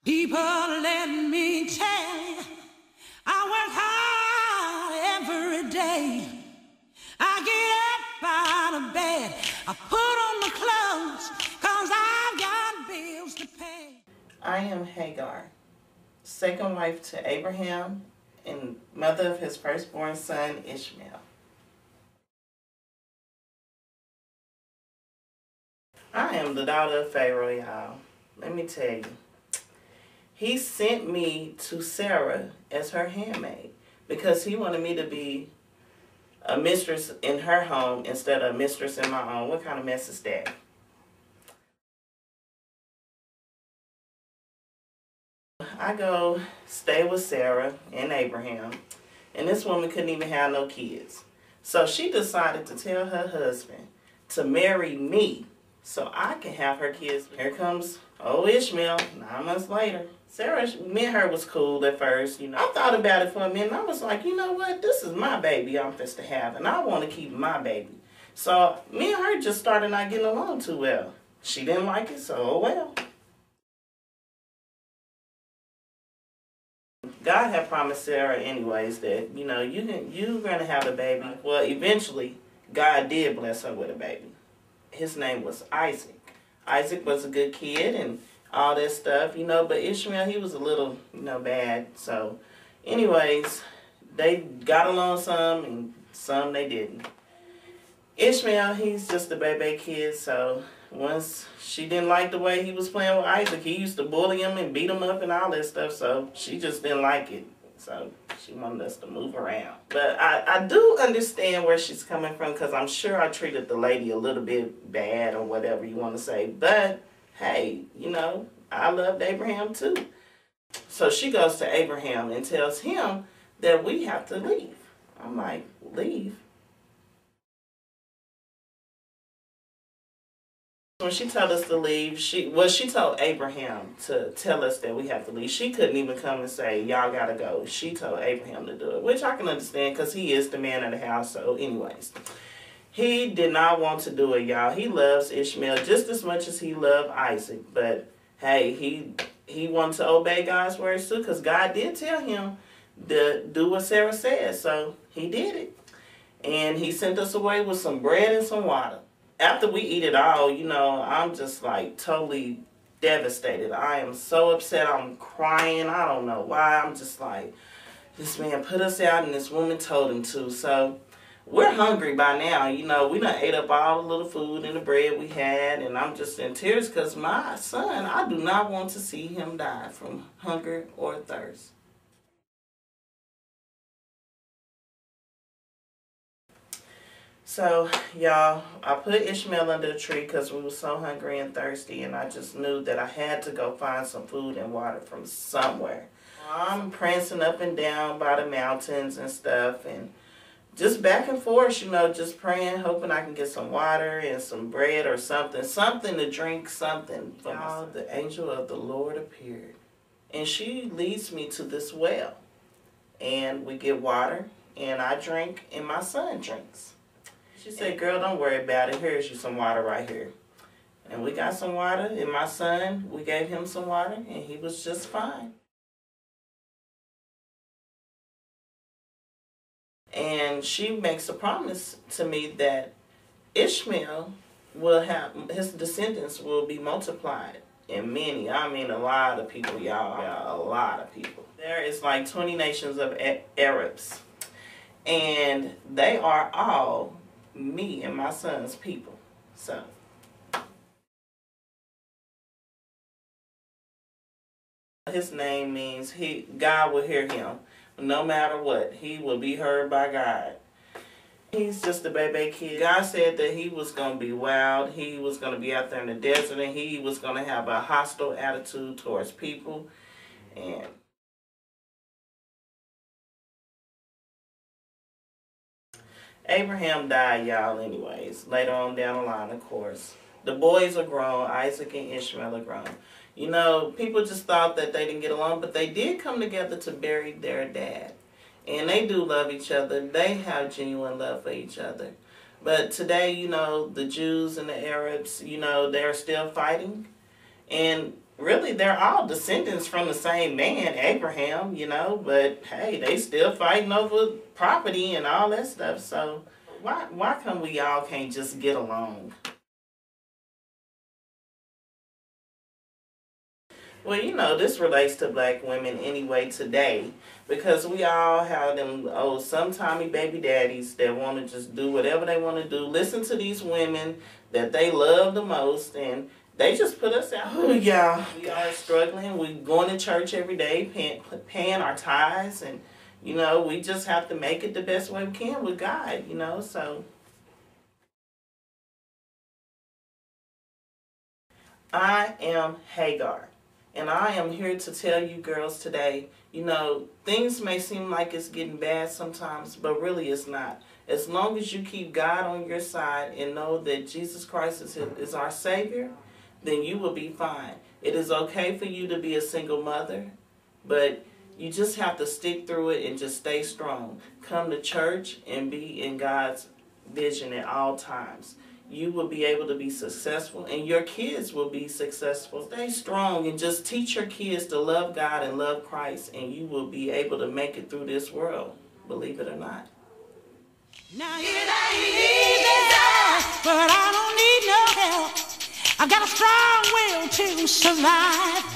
People, let me tell you, I work hard every day. I get up out of bed, I put on my clothes, 'cause I've got bills to pay. I am Hagar, second wife to Abraham and mother of his firstborn son, Ishmael. I am the daughter of Pharaoh, y'all. Let me tell you. He sent me to Sarah as her handmaid because he wanted me to be a mistress in her home instead of a mistress in my own. What kind of mess is that? I go stay with Sarah and Abraham, and this woman couldn't even have no kids. So she decided to tell her husband to marry me so I can have her kids. Here comes old Ishmael 9 months later. Sarah, me and her was cool at first, you know. I thought about it for a minute. I was like, you know what? This is my baby I'm supposed to have, and I want to keep my baby. So me and her just started not getting along too well. She didn't like it, so oh well. God had promised Sarah anyways that, you know, you're going to have a baby. Well, eventually, God did bless her with a baby. His name was Isaac. Isaac was a good kid and all that stuff, you know, but Ishmael, he was a little, you know, bad. So, anyways, they got along some and some they didn't. Ishmael, he's just a baby kid, so once she didn't like the way he was playing with Isaac, he used to bully him and beat him up and all that stuff, so she just didn't like it. So she wanted us to move around. But I do understand where she's coming from, because I'm sure I treated the lady a little bit bad or whatever you want to say. But, hey, you know, I loved Abraham too. So she goes to Abraham and tells him that we have to leave. I'm like, leave? When she told us to leave, she told Abraham to tell us that we have to leave. She couldn't even come and say, y'all gotta go. She told Abraham to do it, which I can understand because he is the man of the house. So anyways, he did not want to do it, y'all. He loves Ishmael just as much as he loved Isaac. But hey, he wanted to obey God's words too, because God did tell him to do what Sarah said. So he did it. And he sent us away with some bread and some water. After we eat it all, you know, I'm just like totally devastated. I am so upset. I'm crying. I don't know why. I'm just like, this man put us out and this woman told him to. So we're hungry by now. You know, we done ate up all the little food and the bread we had. And I'm just in tears because my son, I do not want to see him die from hunger or thirst. So, y'all, I put Ishmael under the tree because we were so hungry and thirsty, and I just knew that I had to go find some food and water from somewhere. I'm prancing up and down by the mountains and stuff, and just back and forth, you know, just praying, hoping I can get some water and some bread or something to drink, something. Y'all, the angel of the Lord appeared, and she leads me to this well, and we get water, and I drink, and my son drinks. She said, girl, don't worry about it. Here's you some water right here. And we got some water, and my son, we gave him some water, and he was just fine. And she makes a promise to me that Ishmael will have, his descendants will be multiplied in many. I mean, a lot of people, y'all. Yeah, a lot of people. There is like 20 nations of Arabs, and they are all me and my son's people. So his name means God will hear him no matter what. He will be heard by God. He's just a baby kid. God said that he was going to be wild. He was going to be out there in the desert, and he was going to have a hostile attitude towards people. And Abraham died, y'all, anyways. Later on down the line, of course. The boys are grown. Isaac and Ishmael are grown. You know, people just thought that they didn't get along, but they did come together to bury their dad. And they do love each other. They have genuine love for each other. But today, you know, the Jews and the Arabs, you know, they're still fighting. And really, they're all descendants from the same man, Abraham, you know, but hey, they still fighting over property and all that stuff. So why come we all can't just get along? Well, you know, this relates to black women anyway today because we all have them sometimey baby daddies that want to just do whatever they want to do, listen to these women that they love the most, and they just put us out. Oh, yeah. We are struggling. We're going to church every day, paying our tithes, and, you know, we just have to make it the best way we can with God, you know, so. I am Hagar. And I am here to tell you girls today, you know, things may seem like it's getting bad sometimes, but really it's not. As long as you keep God on your side and know that Jesus Christ is our Savior, then you will be fine. It is okay for you to be a single mother, but you just have to stick through it and just stay strong. Come to church and be in God's vision at all times. You will be able to be successful, and your kids will be successful. Stay strong and just teach your kids to love God and love Christ, and you will be able to make it through this world, believe it or not. Now it ain't easy, but I don't need no help. I've got a strong will to survive.